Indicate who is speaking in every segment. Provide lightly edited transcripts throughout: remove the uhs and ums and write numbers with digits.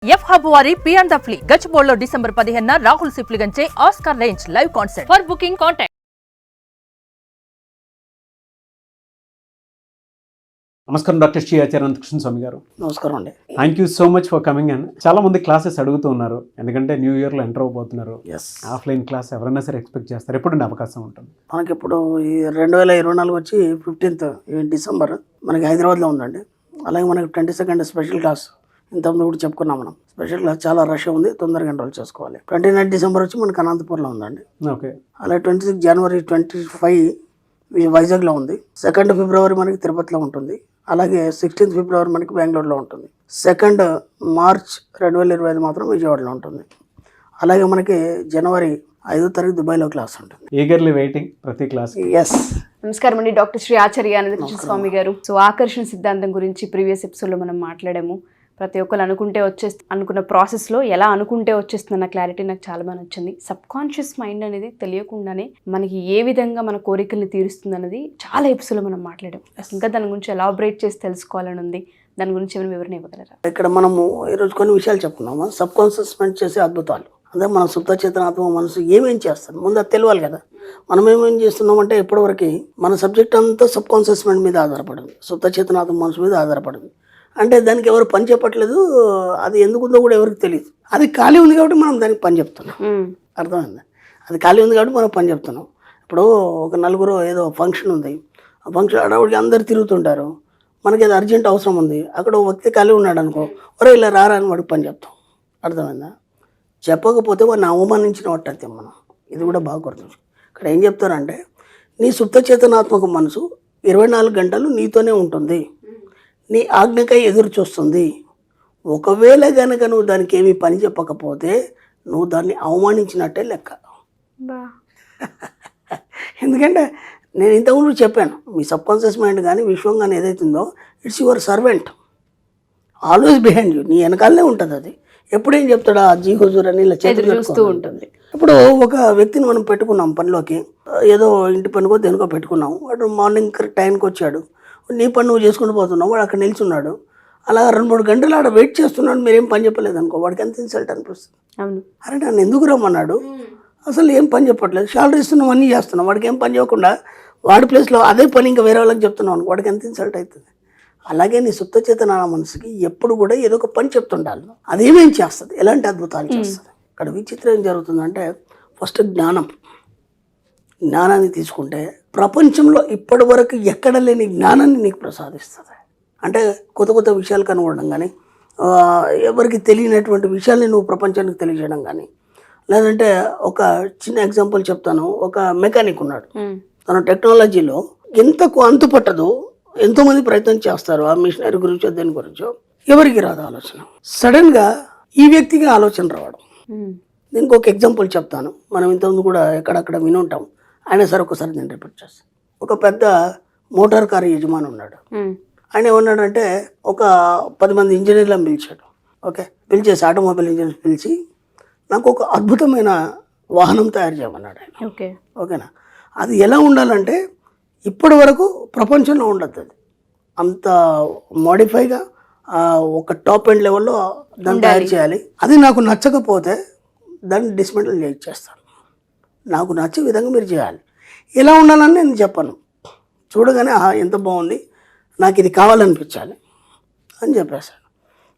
Speaker 1: F hub వారి పియాన్ ద ఫ్లీ గచ్చిబౌలిలో డిసెంబర్ 15న రాహుల్ సిప్లిగంచే Oscar range live concert. For booking contact.
Speaker 2: నమస్కారం డాక్టర్ శ్రీ ఆచార్య అనంతకృష్ణ స్వామి గారు.
Speaker 3: నమస్కారం అండి.
Speaker 2: Thank you so much for coming and చాలా మంది క్లాసెస్ అడుగుతూ ఉన్నారు, ఎందుకంటే న్యూ ఇయర్లో ఎంటర్ అవబోతున్నారు. ఆఫ్లైన్ క్లాస్ ఎవరైనా సరే ఎక్స్పెక్ట్ చేస్తారు, ఎప్పుడు అవకాశం ఉంటుంది?
Speaker 3: మనకి ఇప్పుడు ఈ 2024 వచ్చి 15th డిసెంబర్ మనకి హైదరాబాద్లో ఉందండి. అలాగే మనకి 22nd స్పెషల్ క్లాస్ ఇంతకుముందు కూడా చెప్పుకున్నాం మనం. స్పెషల్ క్లాస్ చాలా రష్ ఉంది, తొందరగా ఎన్రోల్ చేసుకోవాలి. 29 డిసెంబర్ వచ్చి మనకి అనంతపూర్లో ఉందండి.
Speaker 2: ఓకే.
Speaker 3: అలాగే 26 జనవరి 25 వైజాగ్లో ఉంది. 2nd ఫిబ్రవరి మనకి తిరుపతిలో ఉంటుంది. అలాగే 16th ఫిబ్రవరి మనకి బెంగళూరులో ఉంటుంది. 2nd మార్చ్ 2025 మాత్రం విజయవాడలో ఉంటుంది. అలాగే మనకి జనవరి 5వ తారీఖు దుబాయ్లో క్లాస్ ఉంటుంది.
Speaker 2: ఈగర్లీ వెయిటింగ్ ప్రతి క్లాస్.
Speaker 3: ఎస్.
Speaker 4: నమస్కారం అండి, డాక్టర్ శ్రీ ఆచార్య అనంతకృష్ణ స్వామి గారు. సో ఆకర్షణ సిద్ధాంతం గురించి ప్రీవియస్ ఎపిసోడ్లో మనం మాట్లాడాము. ప్రతి ఒక్కరు అనుకున్న ప్రాసెస్లో ఎలా అనుకుంటే వచ్చేస్తుందన్న క్లారిటీ నాకు చాలా బాగా నచ్చింది. సబ్ కాన్షియస్ మైండ్ అనేది తెలియకుండానే మనకి ఏ విధంగా మన కోరికల్ని తీరుస్తుంది అన్నది చాలా ఎపిసోడ్లో మనం మాట్లాడాం. ఇంకా దాని గురించి ఎలాబరేట్ చేసి తెలుసుకోవాలని ఉంది. దాని గురించి ఏమైనా వివరణ ఇవ్వగలరా?
Speaker 3: ఇక్కడ మనము ఈరోజు కొన్ని విషయాలు చెప్పుకున్నాము. సబ్ కాన్షియస్ మైండ్ చేసే అద్భుతాలు, అదే మన సుప్త చేతనాత్మ మనసు ఏమేం చేస్తుంది ముందు అది తెలియాలి కదా. మనం ఏమేం చేస్తున్నామంటే ఇప్పటివరకు మన సబ్జెక్ట్ అంతా సబ్ కాన్షియస్ మైండ్ మీద ఆధారపడింది, సుప్త చేతనాత్మ మనసు మీద ఆధారపడింది. అంటే దానికి ఎవరు పని చెప్పట్లేదు, అది ఎందుకుందో కూడా ఎవరికి తెలియదు. అది ఖాళీ ఉంది కాబట్టి మనం దానికి పని చెప్తున్నాం. అర్థమైంది? అది ఖాళీ ఉంది కాబట్టి మనం పని చెప్తున్నాం. ఇప్పుడు ఒక నలుగురు ఏదో ఫంక్షన్ ఉంది, ఆ ఫంక్షన్ అడవుడికి అందరు తిరుగుతుంటారు. మనకి ఏదో అర్జెంట్ అవసరం ఉంది, అక్కడ ఒక వ్యక్తి ఖాళీ ఉన్నాడు అనుకో, ఒరే ఇలా రారా అని వాడికి పని చెప్తాం. అర్థమైందా? చెప్పకపోతే వాడిని అవమానించిన పట్టతే మనం. ఇది కూడా బాగా గుర్తు. ఇక్కడ ఏం చెప్తారంటే, నీ సుప్త చేతనాత్మక మనసు 24 గంటలు నీతోనే ఉంటుంది, నీ ఆజ్ఞకై ఎదురు చూస్తుంది. ఒకవేళ కనుక నువ్వు దానికి ఏమీ పని చెప్పకపోతే నువ్వు దాన్ని అవమానించినట్టే లెక్క. ఎందుకంటే నేను ఇంతకుముందు చెప్పాను, మీ సబ్ కాన్షియస్ మైండ్ కానీ విశ్వం కానీ ఏదైతుందో it's your servant, always behind you. నీ వెనకాలనే ఉంటుంది. అది ఎప్పుడేం చెప్తాడా జీ హుజూర్ అని ఇలా చేస్తూ ఉంటుంది. ఇప్పుడు ఒక వ్యక్తిని మనం పెట్టుకున్నాం పనిలోకి, ఏదో ఇంటి పనికో దేనికో పెట్టుకున్నాం. వాడు మార్నింగ్ టైంకి వచ్చాడు, నీ పని నువ్వు చేసుకుంటూ పోతున్నావు, వాడు అక్కడ నిల్చున్నాడు. అలా 2-3 గంటలు ఆడ వెయిట్ చేస్తున్నాడు, మీరేం పని చెప్పలేదు అనుకో, వాడికి ఎంత ఇన్సల్ట్ అనిపిస్తుంది. అరే నన్ను ఎందుకు రమ్మన్నాడు, అసలు ఏం పని చెప్పట్లేదు, శాలరీ ఇస్తున్నాం అన్నీ చేస్తున్నాం, వాడికి ఏం పని చేయకుండా వాడి ప్లేస్లో అదే పని ఇంకా వేరే వాళ్ళకి చెప్తున్నావు అనుకో, వాడికి ఎంత ఇన్సల్ట్ అవుతుంది. అలాగే నీ సుప్త చేతన మనసుకి ఎప్పుడు కూడా ఏదో ఒక పని చెప్తుండాలి. అదేమేం చేస్తుంది, ఎలాంటి అద్భుతాలు చేస్తుంది. ఇక్కడ విచిత్రం ఏం జరుగుతుందంటే, ఫస్ట్ జ్ఞానాన్ని తీసుకుంటే ప్రపంచంలో ఇప్పటి వరకు ఎక్కడ లేని జ్ఞానాన్ని నీకు ప్రసాదిస్తుంది. అంటే కొత్త కొత్త విషయాలు కనుగొనడం కానీ, ఎవరికి తెలియనటువంటి విషయాల్ని నువ్వు ప్రపంచానికి తెలియజేయడం కానీ, లేదంటే ఒక చిన్న ఎగ్జాంపుల్ చెప్తాను. ఒక మెకానిక్ ఉన్నాడు, తన టెక్నాలజీలో ఎంతకు అంతు పట్టదు, ఎంతోమంది ప్రయత్నం చేస్తారు ఆ మిషనరీ గురించో దేని గురించో, ఎవరికి రాదు ఆలోచన. సడన్గా ఈ వ్యక్తికి ఆలోచన రావడం. దీనికి ఒక ఎగ్జాంపుల్ చెప్తాను, మనం ఇంతకుముందు కూడా ఎక్కడక్కడ విని ఉంటాం. ఆయన సార్ ఒకసారి నేను రిపీట్ చేస్తాను. ఒక పెద్ద మోటార్ కారు యజమాని ఉన్నాడు. ఆయన ఏమన్నాడంటే, ఒక 10 మంది ఇంజనీర్లను పిలిచాడు. ఓకే, పిలిచేసి ఆటోమొబైల్ ఇంజనీర్స్ పిలిచి నాకు ఒక అద్భుతమైన వాహనం తయారు చేయమన్నాడు ఆయన. ఓకేనా? అది ఎలా ఉండాలంటే ఇప్పటి వరకు ప్రపంచంలో ఉండదు, అది అంత మోడిఫైగా ఒక టాప్ ఎండ్ లెవెల్లో దాన్ని తయారు చేయాలి. అది నాకు నచ్చకపోతే దాన్ని డిస్మెంటల్ చేస్తాను, నాకు నచ్చే విధంగా మీరు చేయాలి. ఎలా ఉండాలని నేను చెప్పను, చూడగానే ఎంత బాగుంది, నాకు ఇది కావాలనిపించాలి అని చెప్పేశాడు.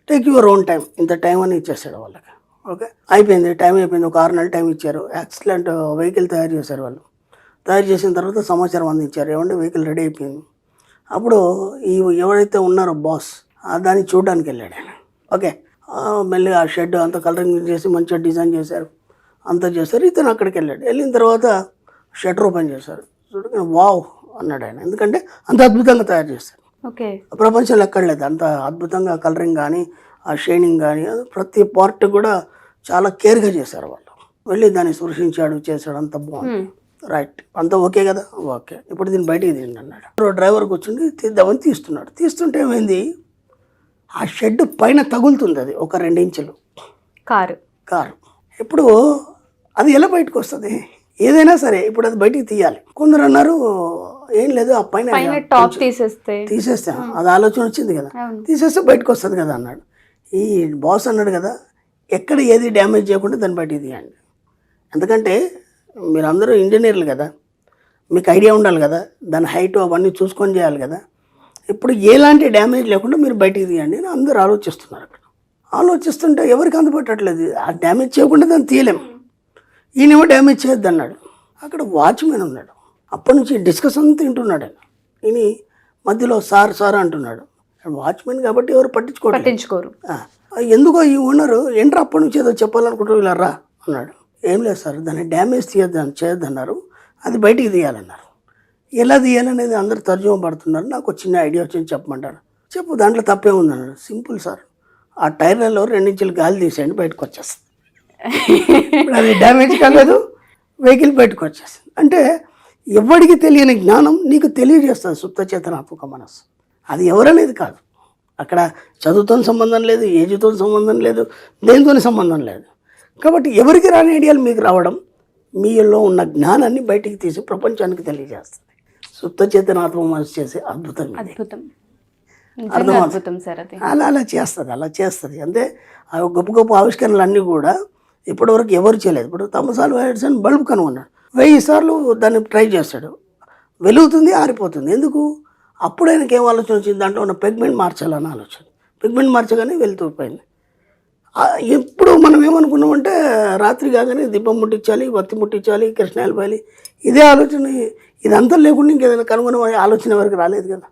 Speaker 3: టేక్ యువర్ ఓన్ టైం, ఇంత టైం అని ఇచ్చేసాడు వాళ్ళకి. ఓకే, అయిపోయింది, టైం అయిపోయింది. ఒక 6 నెలలు టైం ఇచ్చారు. ఎక్సలెంట్ వెహికల్ తయారు చేశారు వాళ్ళు. తయారు చేసిన తర్వాత సమాచారం అందించారు, ఏమంటే వెహికల్ రెడీ అయిపోయింది. అప్పుడు ఈ ఎవరైతే ఉన్నారో బాస్ దాన్ని చూడడానికి వెళ్ళాడు ఆయన. ఓకే, మెల్లిగా ఆ షెడ్ అంతా కలరింగ్ చేసి మంచిగా డిజైన్ చేశారు, అంతా చేశారు. ఇతను అక్కడికి వెళ్ళాడు. వెళ్ళిన తర్వాత షట్టర్ ఓపెన్ చేశారు. చూడగానే వావ్ అన్నాడు ఆయన, ఎందుకంటే అంత అద్భుతంగా తయారు చేశారు.
Speaker 4: ఓకే,
Speaker 3: ప్రపంచంలో ఎక్కడ లేదు అంత అద్భుతంగా కలరింగ్ కానీ ఆ షైనింగ్ కానీ ప్రతి పార్ట్ కూడా చాలా కేర్గా చేశారు వాళ్ళు. వెళ్ళి దాన్ని స్పృశించాడు, చేశాడు, అంత బాగుంది. రైట్, అంతా ఓకే కదా, ఓకే, ఇప్పుడు దీన్ని బయటికి తీయండి అన్నాడు. డ్రైవర్ కూర్చుండి తీద్దామని తీస్తున్నాడు. తీస్తుంటే ఏమైంది, ఆ షెడ్ పైన తగులుతుంది అది ఒక 2 ఇంచులు కారు. ఇప్పుడు అది ఎలా బయటకు వస్తుంది, ఏదైనా సరే ఇప్పుడు అది బయటికి తీయాలి. కొందరు అన్నారు ఏం లేదు, ఆ పైన టాప్ తీసేస్తే అది ఆలోచన వచ్చింది కదా, తీసేస్తే బయటకు వస్తుంది కదా అన్నాడు. ఈ బాస్ అన్నాడు కదా, ఎక్కడ ఏది డ్యామేజ్ చేయకుండా దాన్ని బయటికి తీయండి. ఎందుకంటే మీరందరూ ఇంజనీర్లు కదా, మీకు ఐడియా ఉండాలి కదా, దాని హైట్ అవన్నీ చూసుకొని చేయాలి కదా. ఇప్పుడు ఎలాంటి డ్యామేజ్ లేకుండా మీరు బయటికి తీయండి అని అందరూ ఆలోచిస్తున్నారు. అక్కడ ఆలోచిస్తుంటే ఎవరికి అందుపట్టట్లేదు. ఆ డ్యామేజ్ చేయకుండా దాన్ని తీయలేం. ఈయనేమో డ్యామేజ్ చేయొద్దు అన్నాడు. అక్కడ వాచ్మెన్ ఉన్నాడు. అప్పటి నుంచి డిస్కషన్ తింటున్నాడు ఆయన. ఈయన మధ్యలో సార్ అంటున్నాడు. వాచ్మెన్ కాబట్టి ఎవరు
Speaker 4: పట్టించుకోరు.
Speaker 3: ఎందుకో ఈ ఓనరు ఏంట్రా అప్పటి నుంచి ఏదో చెప్పాలనుకుంటారు ఇలా రా అన్నాడు. ఏం లేదు సార్, దాన్ని డ్యామేజ్ చేయొద్దన్నారు, అది బయటికి తీయాలన్నారు. ఎలా తీయాలనేది అందరూ తర్జుమా పడుతున్నారు. నాకు ఒక చిన్న ఐడియా వచ్చింది చెప్పమంటారు. చెప్పు, దాంట్లో తప్పే ఉందన్నాడు. సింపుల్ సార్, ఆ టైర్లలో 2 ఇంచులు గాలి తీసేయండి, బయటకు వచ్చేస్తుంది. ఇప్పుడు అది డ్యామేజ్ కాలేదు, వెహికల్ బయటకు వచ్చేస్తుంది. అంటే ఎవరికి తెలియని జ్ఞానం నీకు తెలియజేస్తుంది సుప్త చేతనాత్మక మనస్సు. అది ఎవరనేది కాదు. అక్కడ చదువుతో సంబంధం లేదు, ఏజ్తో సంబంధం లేదు, దేనితో సంబంధం లేదు. కాబట్టి ఎవరికి రాని ఐడియాలు మీకు రావడం మీలో ఉన్న జ్ఞానాన్ని బయటికి తీసి ప్రపంచానికి తెలియజేస్తుంది. సుప్త చేతనాత్మక మనస్సు చేసే అద్భుతం.
Speaker 4: అద్భుతం సార్. అది
Speaker 3: అలా చేస్తుంది. అంతే. ఆ గొప్ప గొప్ప ఆవిష్కరణలు అన్నీ కూడా ఇప్పటివరకు ఎవరు చేయలేదు. ఇప్పుడు థామస్ ఆల్వా ఎడిసన్ బల్బ్ కనుగొన్నాడు. 1000 సార్లు దాన్ని ట్రై చేస్తాడు, వెలుగుతుంది, ఆరిపోతుంది. ఎందుకు? అప్పుడు ఆయనకి ఏం ఆలోచన వచ్చింది, దాంట్లో ఉన్న పిగ్మెంట్ మార్చాలని ఆలోచన. పిగ్మెంట్ మార్చగానే వెళ్తూపోయింది. ఎప్పుడు మనం ఏమనుకున్నామంటే రాత్రి కాగానే దీపం ముట్టించాలి, వత్తి ముట్టించాలి, కృష్ణాయలు పోయాలి, ఇదే ఆలోచన. ఇదంతా లేకుండా ఇంకేదైనా కనుగొనే ఆలోచన ఎవరికి రాలేదు కదా.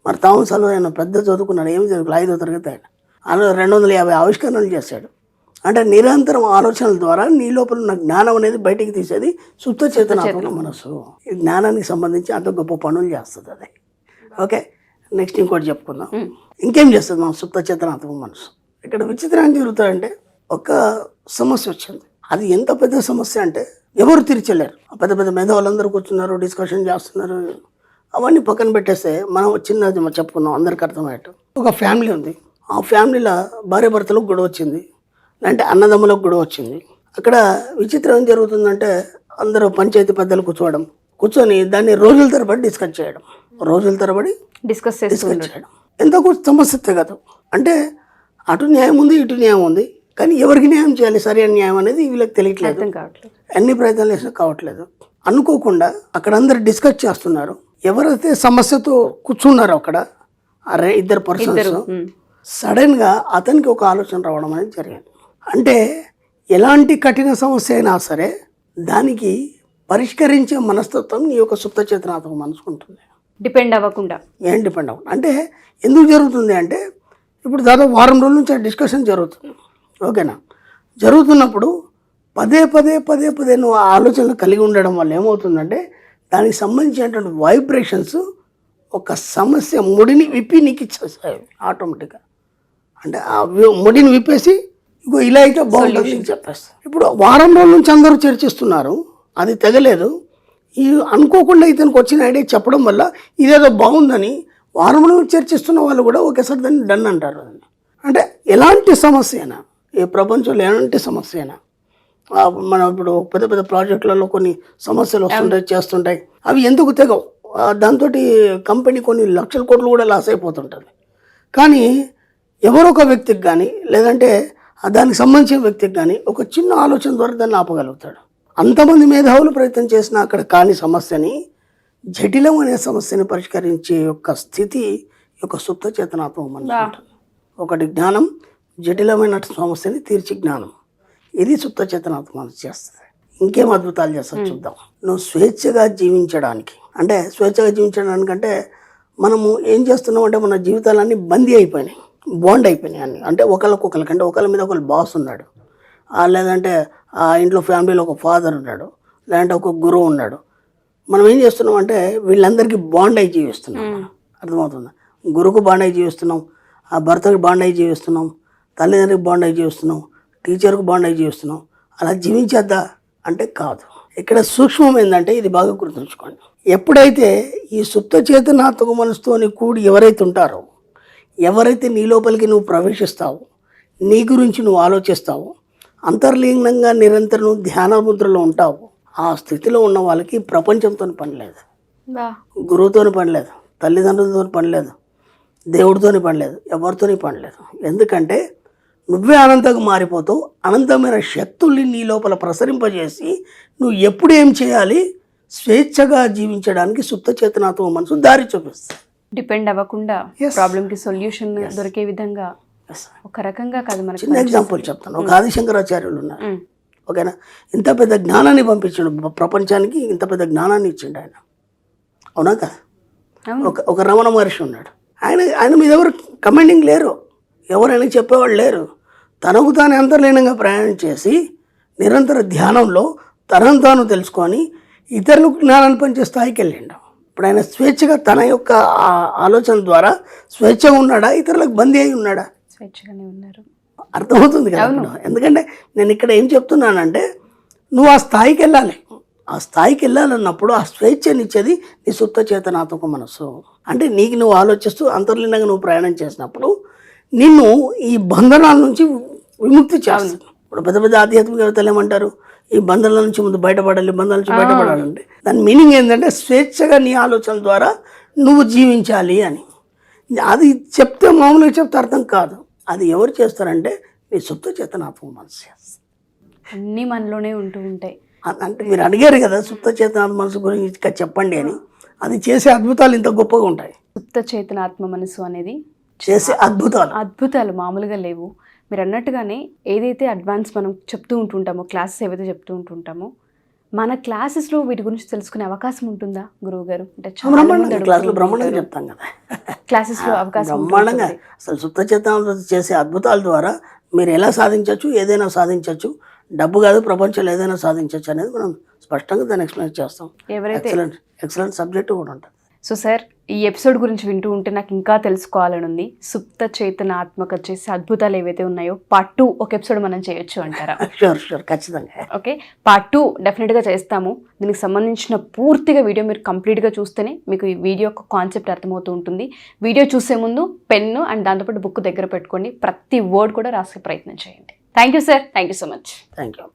Speaker 3: మరి థామస్ ఆల్వా ఆయన పెద్ద చదువుకున్నాడు. ఏమి చదువుకున్నాడు? 5వ తరగతి ఆయన 250 ఆవిష్కరణలు చేశాడు. అంటే నిరంతరం ఆలోచనల ద్వారా నీ లోపల ఉన్న జ్ఞానం అనేది బయటికి తీసేది సుప్త చేతనాత్మక మనస్సు. ఈ జ్ఞానానికి సంబంధించి అంత గొప్ప పనులు చేస్తుంది అది. ఓకే, నెక్స్ట్ ఇంకోటి చెప్పుకుందాం. ఇంకేం చేస్తుంది మన సుప్త చేతనాత్మక మనస్సు? ఇక్కడ విచిత్రం ఏం జరుగుతాయంటే, ఒక సమస్య వచ్చింది. అది ఎంత పెద్ద సమస్య అంటే ఎవరు తీర్చలేరు. పెద్ద పెద్ద మేధావులందరూ కూర్చున్నారు, డిస్కషన్ చేస్తున్నారు. అవన్నీ పక్కన పెట్టేస్తే మనం చిన్నది చెప్పుకున్నాం, అందరికి అర్థమయ్యేట్టు. ఒక ఫ్యామిలీ ఉంది. ఆ ఫ్యామిలీలో భార్యాభర్తలకు గొడవ వచ్చింది, అంటే అన్నదమ్ములకు గొడవ వచ్చింది. అక్కడ విచిత్రం ఏం జరుగుతుందంటే, అందరూ పంచాయతీ పెద్దలు కూర్చొని దాన్ని రోజుల తరబడి డిస్కస్ చేయడం. డిస్కస్ చేయడం ఎంత సమస్య కదా. అంటే అటు న్యాయం ఉంది, ఇటు న్యాయం ఉంది, కానీ ఎవరికి న్యాయం చేయాలి, సరైన న్యాయం అనేది వీళ్ళకి తెలియట్లేదు. ఎన్ని ప్రయత్నాలు చేసినా కావట్లేదు. అనుకోకుండా అక్కడ అందరు డిస్కస్ చేస్తున్నారు. ఎవరైతే సమస్యతో కూర్చున్నారో అక్కడ ఇద్దరు పర్సన్స్, సడన్గా అతనికి ఒక ఆలోచన రావడం అనేది జరిగింది. అంటే ఎలాంటి కఠిన సమస్య అయినా సరే దానికి పరిష్కరించే మనస్తత్వం నీ యొక్క సుప్త చేతనాత్మక మనసు ఉంటుంది.
Speaker 4: డిపెండ్ అవ్వకుండా.
Speaker 3: అంటే ఎందుకు జరుగుతుంది అంటే, ఇప్పుడు దాదాపు వారం రోజుల నుంచి ఆ డిస్కషన్ జరుగుతుంది. ఓకేనా? జరుగుతున్నప్పుడు పదే నువ్వు ఆ ఆలోచనలు కలిగి ఉండడం వల్ల ఏమవుతుందంటే, దానికి సంబంధించినటువంటి వైబ్రేషన్స్ ఒక సమస్య ముడిని విప్పి నీకు ఇచ్చేస్తాయి ఆటోమేటిక్గా. అంటే ఆ ముడిని విప్పేసి ఇంకో ఇలా అయితే బాగుంటుంది చెప్పేస్తాను. ఇప్పుడు వారం రోజుల నుంచి అందరూ చర్చిస్తున్నారు, అది తెగలేదు. ఈ అనుకోకుండా ఇతనికి వచ్చిన ఐడియా చెప్పడం వల్ల ఇదేదో బాగుందని వారం రోజులు చర్చిస్తున్న వాళ్ళు కూడా ఒకేసారి దాన్ని డన్ అంటారు. అంటే ఎలాంటి సమస్య అయినా, ఈ ప్రపంచంలో ఎలాంటి సమస్య అయినా, మనం ఇప్పుడు పెద్ద పెద్ద ప్రాజెక్టులలో కొన్ని సమస్యలు చేస్తుంటాయి. అవి ఎందుకు తెగవు? దాంతో కంపెనీ కొన్ని లక్షల కోట్లు కూడా లాస్ అయిపోతుంటుంది. కానీ ఎవరో ఒక వ్యక్తికి కానీ, లేదంటే దానికి సంబంధించిన వ్యక్తికి కానీ ఒక చిన్న ఆలోచన ద్వారా దాన్ని ఆపగలుగుతాడు. అంతమంది మేధావులు ప్రయత్నం చేసినా అక్కడ కాని సమస్యని, జటిలం అనే సమస్యని పరిష్కరించే యొక్క స్థితి యొక్క సుప్త చేతనాత్మక మనసు ఉంటుంది. ఒకటి జ్ఞానం, జటిలమైన సమస్యని తీర్చి జ్ఞానం. ఇది సుప్త చేతనాత్మక మనసు చేస్తుంది. ఇంకేం అద్భుతాలు చేస్తారు చూద్దాం. నువ్వు స్వేచ్ఛగా జీవించడానికి, అంటే స్వేచ్ఛగా జీవించడానికంటే మనము ఏం చేస్తున్నాం అంటే, మన జీవితాలన్నీ బందీ అయిపోయినాయి, బాండ్ అయిపోయినాయి అన్నీ. అంటే ఒకళ్ళకొకరికి, అంటే ఒకళ్ళ మీద ఒకళ్ళు బాస్ ఉన్నాడు, లేదంటే ఆ ఇంట్లో ఫ్యామిలీలో ఒక ఫాదర్ ఉన్నాడు, లేదంటే ఒక గురువు ఉన్నాడు. మనం ఏం చేస్తున్నాం అంటే వీళ్ళందరికీ బాండ్ అయి జీవిస్తున్నాం. అర్థమవుతుందా? గురువుకు బాండ్ అయి జీవిస్తున్నాం, ఆ భర్తకు బాండ్ అయి జీవిస్తున్నాం, తల్లిదండ్రికి బాండ్ అయి జీవిస్తున్నాం, టీచర్కు బాండ్ అయి జీవిస్తున్నాం. అలా జీవించేద్దా అంటే కాదు. ఇక్కడ సూక్ష్మం ఏంటంటే, ఇది బాగా గుర్తుంచుకోండి. ఎప్పుడైతే ఈ సుప్త చేతనాత్మక మనసుతోని కూడి ఎవరైతే ఉంటారో, ఎవరైతే నీ లోపలికి నువ్వు ప్రవేశిస్తావో, నీ గురించి నువ్వు ఆలోచిస్తావో, అంతర్లీనంగా నిరంతరం ధ్యాన ముద్రలో ఉంటావు, ఆ స్థితిలో ఉన్న వాళ్ళకి ప్రపంచంతో పని లేదు, గురువుతో పని లేదు, తల్లిదండ్రులతో పని లేదు, దేవుడితోని పని లేదు, ఎవరితోని పని లేదు. ఎందుకంటే నువ్వే అనంతంగా మారిపోతావు. అనంతమైన శక్తుల్ని నీ లోపల ప్రసరింపజేసి నువ్వు ఎప్పుడు ఏం చేయాలి, స్వేచ్ఛగా జీవించడానికి సుప్త చేతనాత్మ మనసు దారి చూపిస్తుంది.
Speaker 4: డిపెండ్ అవ్వకుండా ప్రాబ్లమ్ కి సొల్యూషన్ దొరికే విధంగా ఒక రకంగా కాదు. మనకి
Speaker 3: చిన్న ఎగ్జాంపుల్ చెప్తాను. ఒక ఆదిశంకరాచార్యులు ఉన్నారు, ఓకేనా. ఇంత పెద్ద జ్ఞానాన్ని పంపించాడు ప్రపంచానికి, ఇంత పెద్ద జ్ఞానాన్ని ఇచ్చిండు ఆయన, అవునా కదా. ఒక రమణ మహర్షి ఉన్నాడు, ఆయన మీద ఎవరు కమెండింగ్ లేరు, ఎవరైనా చెప్పేవాళ్ళు లేరు. తనకు తాను అంతర్లీనంగా ప్రయాణం చేసి నిరంతర ధ్యానంలో తనను తాను తెలుసుకొని ఇతరులకు జ్ఞానాన్ని పంచే స్థాయికి వెళ్ళిండు. ఇప్పుడు ఆయన స్వేచ్ఛగా తన యొక్క ఆలోచన ద్వారా స్వేచ్ఛగా ఉన్నాడా, ఇతరులకు బందీ అయి ఉన్నాడా?
Speaker 4: స్వేచ్ఛగానే ఉన్నారు.
Speaker 3: అర్థమవుతుంది కదా. ఎందుకంటే నేను ఇక్కడ ఏం చెప్తున్నానంటే, నువ్వు ఆ స్థాయికి వెళ్ళాలి. ఆ స్థాయికి వెళ్ళాలన్నప్పుడు ఆ స్వేచ్ఛనిచ్చేది నీ సుప్త చేతనాత్మక మనస్సు. అంటే నీకు నువ్వు ఆలోచిస్తూ అంతర్లీనంగా నువ్వు ప్రయాణం చేసినప్పుడు నిన్ను ఈ బంధనాల నుంచి విముక్తి చేస్తుంది. ఇప్పుడు పెద్ద పెద్ద ఆధ్యాత్మికవేత్తలు ఏమంటారు, ఈ బంధాల నుంచి ముందు బయటపడాలి, బంధాల నుంచి బయటపడాలంటే దాని మీనింగ్ ఏంటంటే స్వేచ్ఛగా నీ ఆలోచన ద్వారా నువ్వు జీవించాలి అని. అది చెప్తే మామూలుగా చెప్తే అర్థం కాదు. అది ఎవరు చేస్తారంటే నీ సుప్త చేతనాత్మక మనసు చేస్తుంది.
Speaker 4: అన్నీ మనలోనే ఉంటూ ఉంటాయి.
Speaker 3: అంటే మీరు అడిగారు కదా సుప్త చేతనాత్మ మనసు గురించి ఇంకా చెప్పండి అని. అది చేసే అద్భుతాలు ఇంత గొప్పగా ఉంటాయి.
Speaker 4: సుప్త చేతనాత్మ మనసు అనేది
Speaker 3: చేసే అద్భుతాలు
Speaker 4: మామూలుగా లేవు. మీరు అన్నట్టుగానే ఏదైతే అడ్వాన్స్ మనం చెప్తూ ఉంటుంటామో, క్లాసెస్ ఏవైతే చెప్తూ ఉంటుంటామో, మన క్లాసెస్లో వీటి గురించి తెలుసుకునే అవకాశం ఉంటుందా గురువు గారు? అంటే
Speaker 3: బ్రహ్మాండంగా చెప్తాం కదా
Speaker 4: క్లాసెస్లో అవకాశం
Speaker 3: బ్రహ్మాండంగా. అసలు సుప్త చేతనాత్మ చేసే అద్భుతాల ద్వారా మీరు ఎలా సాధించవచ్చు, ఏదైనా సాధించవచ్చు, డబ్బు కాదు ప్రపంచంలో ఏదైనా సాధించవచ్చు అనేది మనం స్పష్టంగా దాన్ని ఎక్స్ప్లెయిన్ చేస్తాం.
Speaker 4: ఎవరైతే
Speaker 3: ఎక్సలెంట్ సబ్జెక్ట్ కూడా ఉంటుంది.
Speaker 4: సో సార్, ఈ ఎపిసోడ్ గురించి వింటూ ఉంటే నాకు ఇంకా తెలుసుకోవాలని ఉంది. సుప్త చేతనాత్మక చేసే అద్భుతాలు ఏవైతే ఉన్నాయో పార్ట్ 2 ఒక ఎపిసోడ్ మనం చేయొచ్చు అంటారా?
Speaker 3: షూర్ ఖచ్చితంగా.
Speaker 4: ఓకే, పార్ట్ 2 డెఫినెట్గా చేస్తాము. దీనికి సంబంధించిన పూర్తిగా వీడియో మీరు కంప్లీట్గా చూస్తేనే మీకు ఈ వీడియో యొక్క కాన్సెప్ట్ అర్థమవుతూ ఉంటుంది. వీడియో చూసే ముందు పెన్ను అండ్ దాంతోపాటు బుక్ దగ్గర పెట్టుకోండి. ప్రతి వర్డ్ కూడా రాసే ప్రయత్నం చేయండి. Thank you sir, thank you so much.
Speaker 3: Thank you.